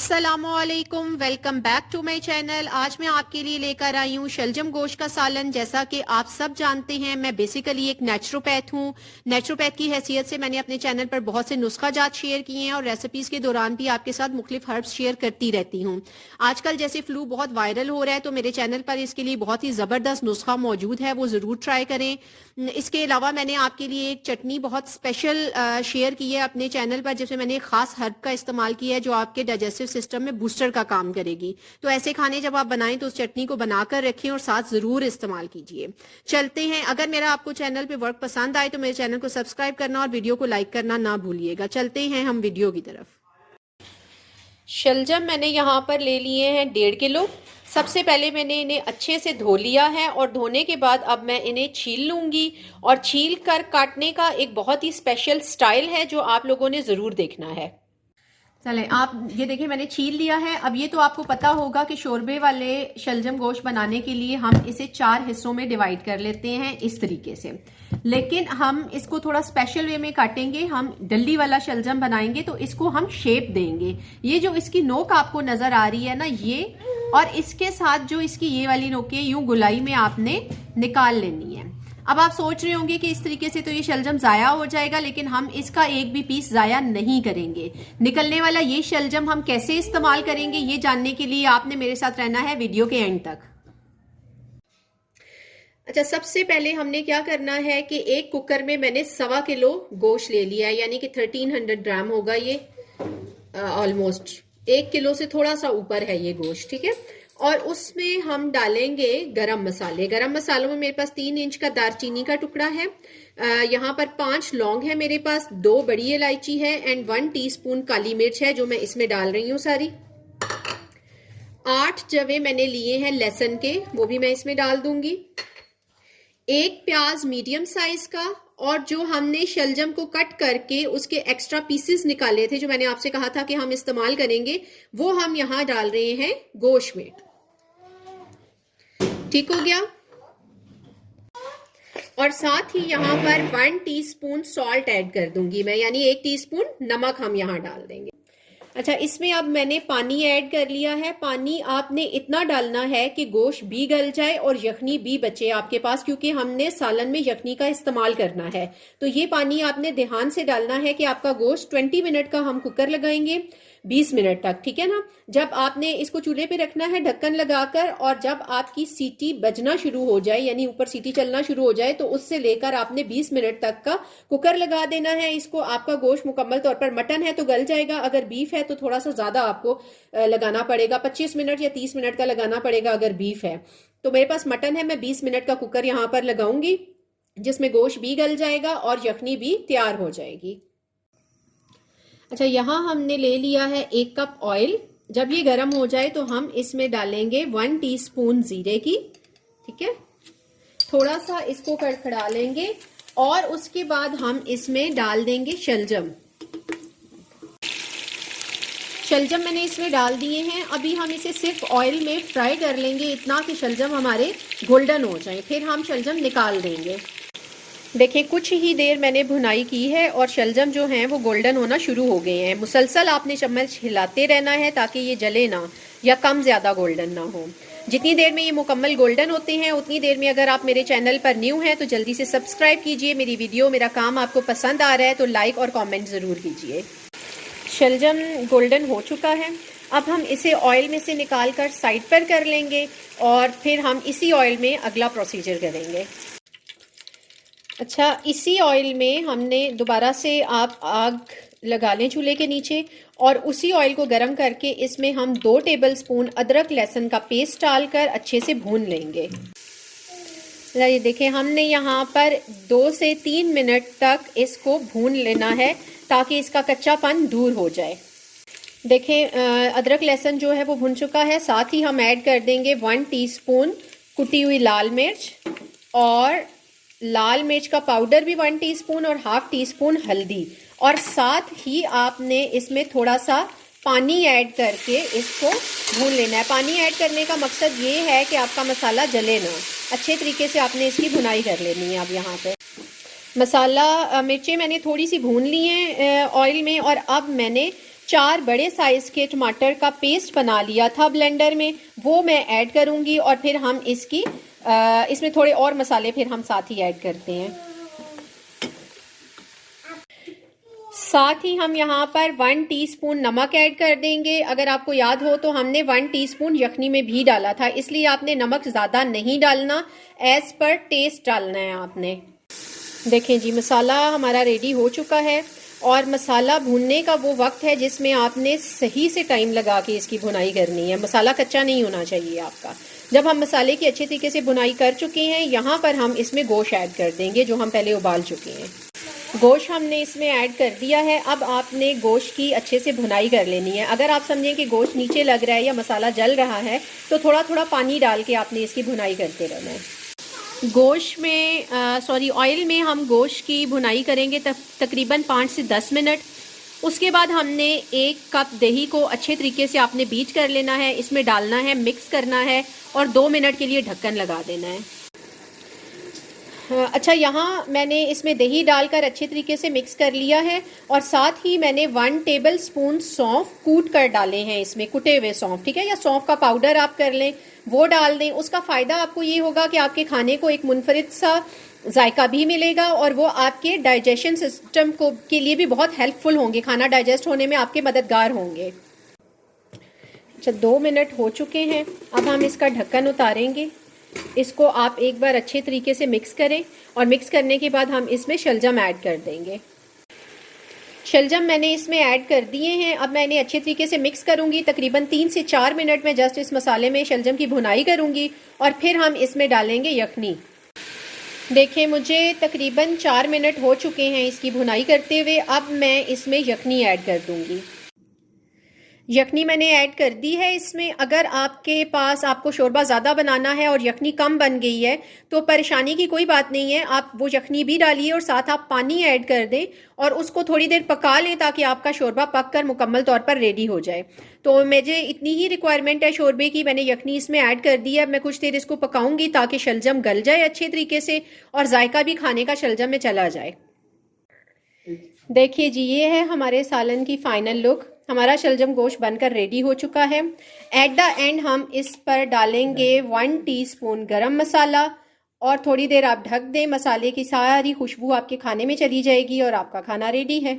अस्सलामुअलैकुम, welcome back to my channel. आज मैं आपके लिए लेकर आई हूँ शलजम गोश्त का सालन। जैसा कि आप सब जानते हैं, मैं बेसिकली एक नेचुरोपैथ हूँ। नेचुरोपैथ की हैसियत से मैंने अपने चैनल पर बहुत से नुस्खा जात शेयर किए हैं और रेसिपीज के दौरान भी आपके साथ मुख्तलिफ हर्ब्स शेयर करती रहती हूँ। आजकल जैसे फ्लू बहुत वायरल हो रहा है, तो मेरे चैनल पर इसके लिए बहुत ही ज़बरदस्त नुस्खा मौजूद है, वो ज़रूर ट्राई करें। इसके अलावा मैंने आपके लिए एक चटनी बहुत स्पेशल शेयर की है अपने चैनल पर, जिसमें मैंने एक खास हर्ब का इस्तेमाल किया है जो आपके डाइजेस्टिव सिस्टम में बूस्टर का काम करेगी। तो ऐसे खाने जब आप बनाएं तो उस चटनी को बनाकर रखें और साथ जरूर इस्तेमाल कीजिए। चलते हैं। अगर मेरा आपको चैनल पे वर्क पसंद आए तो मेरे चैनल को सब्सक्राइब करना और वीडियो को लाइक करना ना भूलिएगा। चलते हैं हम वीडियो की तरफ। शलजम मैंने यहाँ पर ले लिए हैं 1.5 किलो। सबसे पहले मैंने इन्हें अच्छे से धो लिया है और धोने के बाद अब मैं इन्हें छील लूंगी। और छील कर काटने का एक बहुत ही स्पेशल स्टाइल है जो आप लोगों ने ज़रूर देखना है। चले, आप ये देखिए मैंने छील लिया है। अब ये तो आपको पता होगा कि शोरबे वाले शलजम गोश्त बनाने के लिए हम इसे 4 हिस्सों में डिवाइड कर लेते हैं इस तरीके से। लेकिन हम इसको थोड़ा स्पेशल वे में काटेंगे। हम डल्ली वाला शलजम बनाएंगे तो इसको हम शेप देंगे। ये जो इसकी नोक आपको नजर आ रही है ना, ये और इसके साथ जो इसकी ये वाली नोकें यूं गुलाई में आपने निकाल लेनी है। अब आप सोच रहे होंगे कि इस तरीके से तो ये शलजम जाया हो जाएगा, लेकिन हम इसका एक भी पीस जाया नहीं करेंगे। निकलने वाला ये शलजम हम कैसे इस्तेमाल करेंगे, ये जानने के लिए आपने मेरे साथ रहना है वीडियो के एंड तक। अच्छा, सबसे पहले हमने क्या करना है कि एक कुकर में मैंने 1.25 किलो गोश्त ले लिया है, यानी कि 1300 ग्राम होगा ये। ऑलमोस्ट 1 किलो से थोड़ा सा ऊपर है ये गोश्त, ठीक है। और उसमें हम डालेंगे गरम मसाले। गरम मसालों में मेरे पास 3 इंच का दारचीनी का टुकड़ा है, यहाँ पर 5 लौंग है मेरे पास, 2 बड़ी इलायची है एंड 1 टीस्पून काली मिर्च है जो मैं इसमें डाल रही हूँ सारी। 8 जवे मैंने लिए हैं लहसुन के, वो भी मैं इसमें डाल दूंगी। 1 प्याज मीडियम साइज का, और जो हमने शलजम को कट करके उसके एक्स्ट्रा पीसेस निकाले थे जो मैंने आपसे कहा था कि हम इस्तेमाल करेंगे, वो हम यहाँ डाल रहे हैं गोश्त में। ठीक हो गया। और साथ ही यहाँ पर 1 टीस्पून सॉल्ट ऐड कर दूंगी मैं, यानी 1 टीस्पून नमक हम यहाँ डाल देंगे। अच्छा, इसमें अब मैंने पानी ऐड कर लिया है। पानी आपने इतना डालना है कि गोश्त भी गल जाए और यखनी भी बचे आपके पास, क्योंकि हमने सालन में यखनी का इस्तेमाल करना है। तो ये पानी आपने ध्यान से डालना है कि आपका गोश्त 20 मिनट का हम कुकर लगाएंगे, 20 मिनट तक, ठीक है ना। जब आपने इसको चूल्हे पे रखना है ढक्कन लगाकर, और जब आपकी सीटी बजना शुरू हो जाए, यानी ऊपर सीटी चलना शुरू हो जाए, तो उससे लेकर आपने 20 मिनट तक का कुकर लगा देना है इसको। आपका गोश्त मुकम्मल तौर पर, मटन है तो गल जाएगा, अगर बीफ है तो थोड़ा सा ज्यादा आपको लगाना पड़ेगा, 25 मिनट या 30 मिनट का लगाना पड़ेगा अगर बीफ है। तो मेरे पास मटन है, मैं 20 मिनट का कुकर यहाँ पर लगाऊंगी, जिसमें गोश्त भी गल जाएगा और यखनी भी तैयार हो जाएगी। अच्छा, यहाँ हमने ले लिया है 1 कप ऑयल। जब ये गर्म हो जाए तो हम इसमें डालेंगे 1 टीस्पून जीरे की, ठीक है। थोड़ा सा इसको कड़कड़ा लेंगे और उसके बाद हम इसमें डाल देंगे शलजम। शलजम मैंने इसमें डाल दिए हैं। अभी हम इसे सिर्फ ऑयल में फ्राई कर लेंगे, इतना कि शलजम हमारे गोल्डन हो जाए, फिर हम शलजम निकाल देंगे। देखिए, कुछ ही देर मैंने भुनाई की है और शलजम जो हैं वो गोल्डन होना शुरू हो गए हैं। मुसलसल आपने चम्मच हिलाते रहना है ताकि ये जले ना या कम ज्यादा गोल्डन ना हो। जितनी देर में ये मुकम्मल गोल्डन होते हैं उतनी देर में, अगर आप मेरे चैनल पर न्यू हैं तो जल्दी से सब्सक्राइब कीजिए। मेरी वीडियो, मेरा काम आपको पसंद आ रहा है तो लाइक और कॉमेंट जरूर कीजिए। शलजम गोल्डन हो चुका है। अब हम इसे ऑयल में से निकाल कर साइड पर कर लेंगे और फिर हम इसी ऑयल में अगला प्रोसीजर करेंगे। अच्छा, इसी ऑयल में हमने दोबारा से आप आग लगा लें चूल्हे के नीचे, और उसी ऑयल को गर्म करके इसमें हम 2 टेबलस्पून अदरक लहसुन का पेस्ट डालकर अच्छे से भून लेंगे। ये देखें, हमने यहाँ पर 2 से 3 मिनट तक इसको भून लेना है ताकि इसका कच्चापन दूर हो जाए। देखें, अदरक लहसुन जो है वो भुन चुका है। साथ ही हम ऐड कर देंगे 1 टीस्पून कुटी हुई लाल मिर्च, और लाल मिर्च का पाउडर भी 1 टीस्पून, और ½ टीस्पून हल्दी। और साथ ही आपने इसमें थोड़ा सा पानी ऐड करके इसको भून लेना है। पानी ऐड करने का मकसद ये है कि आपका मसाला जले ना, अच्छे तरीके से आपने इसकी भुनाई कर लेनी है। अब यहाँ पे मसाला मिर्चें मैंने थोड़ी सी भून ली हैं ऑयल में, और अब मैंने 4 बड़े साइज के टमाटर का पेस्ट बना लिया था ब्लेंडर में, वो मैं ऐड करूंगी और फिर हम इसमें थोड़े और मसाले फिर हम साथ ही ऐड करते हैं। साथ ही हम यहाँ पर 1 टीस्पून नमक ऐड कर देंगे। अगर आपको याद हो तो हमने 1 टीस्पून यखनी में भी डाला था, इसलिए आपने नमक ज़्यादा नहीं डालना, एज पर टेस्ट डालना है आपने। देखें जी, मसाला हमारा रेडी हो चुका है और मसाला भूनने का वो वक्त है जिसमें आपने सही से टाइम लगा के इसकी भुनाई करनी है। मसाला कच्चा नहीं होना चाहिए आपका। जब हम मसाले की अच्छे तरीके से भुनाई कर चुके हैं, यहाँ पर हम इसमें गोश्त ऐड कर देंगे जो हम पहले उबाल चुके हैं। गोश्त हमने इसमें ऐड कर दिया है। अब आपने गोश्त की अच्छे से भुनाई कर लेनी है। अगर आप समझें कि गोश्त नीचे लग रहा है या मसाला जल रहा है तो थोड़ा थोड़ा पानी डाल के आपने इसकी भुनाई करते रहना है। गोश्त में ऑयल में हम गोश्त की भुनाई करेंगे तकरीबन 5 से 10 मिनट। उसके बाद हमने 1 कप दही को अच्छे तरीके से आपने बीट कर लेना है, इसमें डालना है, मिक्स करना है और 2 मिनट के लिए ढक्कन लगा देना है। अच्छा, यहाँ मैंने इसमें दही डालकर अच्छे तरीके से मिक्स कर लिया है और साथ ही मैंने 1 टेबल स्पून सौंफ कूट कर डाले हैं इसमें, कुटे हुए सौंफ, ठीक है, या सौंफ का पाउडर आप कर लें, वो डाल दें। उसका फ़ायदा आपको ये होगा कि आपके खाने को एक मुनफरिद सा जायका भी मिलेगा और वो आपके डाइजेशन सिस्टम के लिए भी बहुत हेल्पफुल होंगे, खाना डाइजेस्ट होने में आपके मददगार होंगे। अच्छा, 2 मिनट हो चुके हैं। अब हम इसका ढक्कन उतारेंगे। इसको आप एक बार अच्छे तरीके से मिक्स करें और मिक्स करने के बाद हम इसमें शलजम ऐड कर देंगे। शलजम मैंने इसमें ऐड कर दिए हैं। अब मैं इन्हें अच्छे तरीके से मिक्स करूंगी। तकरीबन 3 से 4 मिनट में जस्ट इस मसाले में शलजम की भुनाई करूंगी और फिर हम इसमें डालेंगे यखनी। देखें, मुझे तकरीबन 4 मिनट हो चुके हैं इसकी भुनाई करते हुए। अब मैं इसमें यखनी ऐड कर दूंगी। यखनी मैंने ऐड कर दी है इसमें। अगर आपके पास आपको शोरबा ज़्यादा बनाना है और यखनी कम बन गई है तो परेशानी की कोई बात नहीं है, आप वो यखनी भी डालिए और साथ आप पानी ऐड कर दें और उसको थोड़ी देर पका लें ताकि आपका शोरबा पक कर मुकम्मल तौर पर रेडी हो जाए। तो मुझे इतनी ही रिक्वायरमेंट है शोरबे की। मैंने यखनी इसमें ऐड कर दी है। मैं कुछ देर इसको पकाऊंगी ताकि शलजम गल जाए अच्छे तरीके से और जायका भी खाने का शलजम में चला जाए। देखिए जी, ये है हमारे सालन की फाइनल लुक। हमारा शलजम गोश्त बनकर रेडी हो चुका है। एट द एंड हम इस पर डालेंगे 1 टीस्पून गरम मसाला और थोड़ी देर आप ढक दें। मसाले की सारी खुशबू आपके खाने में चली जाएगी और आपका खाना रेडी है।